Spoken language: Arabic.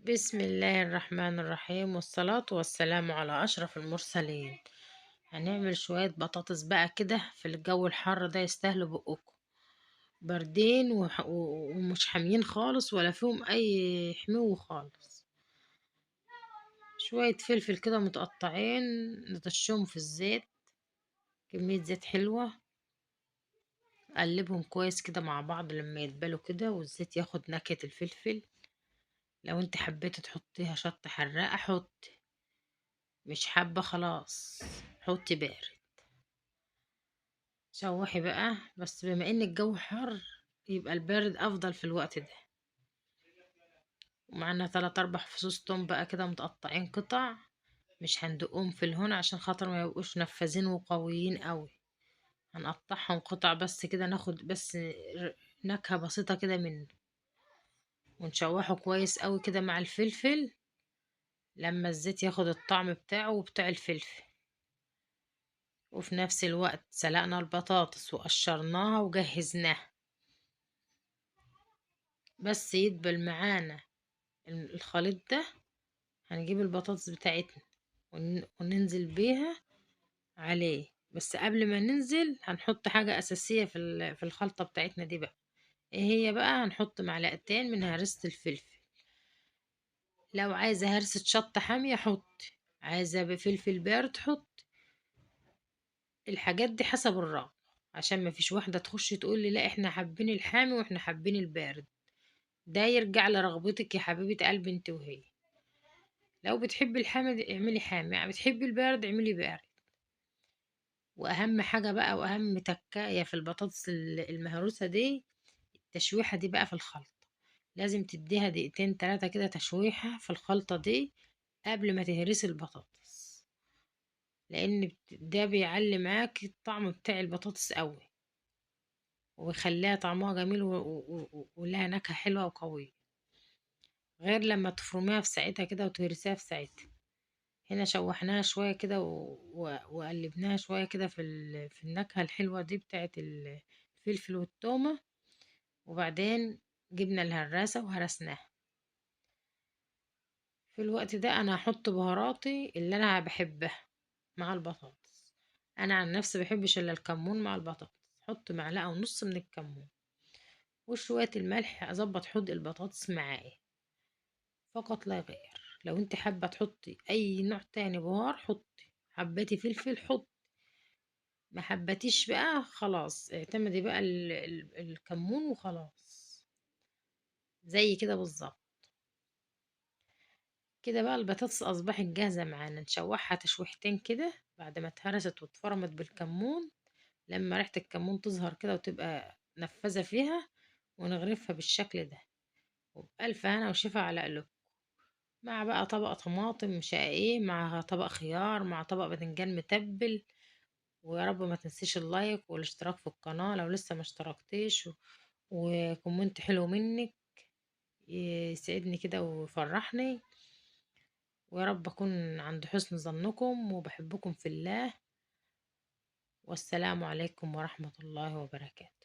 بسم الله الرحمن الرحيم والصلاة والسلام على أشرف المرسلين. هنعمل شوية بطاطس بقى كده في الجو الحر ده يستاهلوا بقكم. باردين ومش حاميين خالص ولا فيهم أي حمو خالص. شوية فلفل كده متقطعين، نطشهم في الزيت، كمية زيت حلوة. قلبهم كويس كده مع بعض لما يتبلوا كده والزيت ياخد نكهة الفلفل. لو انت حبيت تحطيها شطة حراقة حط، مش حابة خلاص حطي بارد. شوحي بقى، بس بما ان الجو حر يبقى البارد افضل في الوقت ده. ومعنا 3 4 فصوص توم بقى كده متقطعين قطع، مش هندقهم في الهون عشان خاطر ما يبقوش نفاذين وقويين قوي. هنقطعهم قطع بس كده، ناخد بس نكهة بسيطة كده منه. ونشوحه كويس قوي كده مع الفلفل لما الزيت ياخد الطعم بتاعه وبتاع الفلفل. وفي نفس الوقت سلقنا البطاطس وقشرناها وجهزناها، بس يدبل معانا الخليط ده. هنجيب البطاطس بتاعتنا وننزل بيها عليه. بس قبل ما ننزل هنحط حاجة أساسية في الخلطة بتاعتنا دي بقى. ايه هي بقى؟ هنحط معلقتين من هرسة الفلفل. لو عايزة هرسة شطة حامية حط، عايزة بفلفل بارد حط. الحاجات دي حسب الرغبة، عشان ما فيش واحدة تخش تقول لي لا احنا حابين الحامي واحنا حابين البارد. ده يرجع لرغبتك يا حبيبة قلب انت وهي. لو بتحبي الحامي اعملي حامي، بتحبي البارد اعملي بارد. واهم حاجة بقى واهم تكاية في البطاطس المهروسة دي، التشويحة دي بقى في الخلطة. لازم تديها دقيقتين 3 كده تشويحة في الخلطة دي قبل ما تهرسي البطاطس، لان ده بيعلي معاك الطعم بتاع البطاطس قوي، ويخليها طعمها جميل ولها نكهة حلوة وقوية، غير لما تفرميها في ساعتها كده وتهرسيها في ساعتها. هنا شوحناها شوية كده وقلبناها شوية كده في النكهة الحلوة دي بتاعت الفلفل والتومة. وبعدين جبنا الهراسة وهرسناها. في الوقت ده انا هحط بهاراتي اللي انا بحبها مع البطاطس. انا عن نفسي بحبش الا الكمون مع البطاطس، حط معلقة ونص من الكمون وشوية الملح اظبط حدق البطاطس معايا فقط لا غير. لو انت حابة تحطي اي نوع تاني بهار حطي، حبيتي فلفل حطي، ما حبتيش بقى خلاص اعتمدي بقى الكمون وخلاص. زي كده بالظبط. كده بقى البطاطس اصبحت جاهزة معانا، نشوحها تشويحتين كده بعد ما اتهرست واتفرمت بالكمون. لما ريحة الكمون تظهر كده وتبقى نفذة فيها، ونغرفها بالشكل ده. وبألف هنا وشفا على قلوب. مع بقى طبق طماطم شقاقيه، مع طبق خيار، مع طبق باذنجان متبل. ويا رب ما تنسيش اللايك والاشتراك في القناة لو لسه ما اشتركتيش، وكومنت حلو منك يسعدني كده ويفرحني. ويا رب أكون عند حسن ظنكم وبحبكم في الله. والسلام عليكم ورحمة الله وبركاته.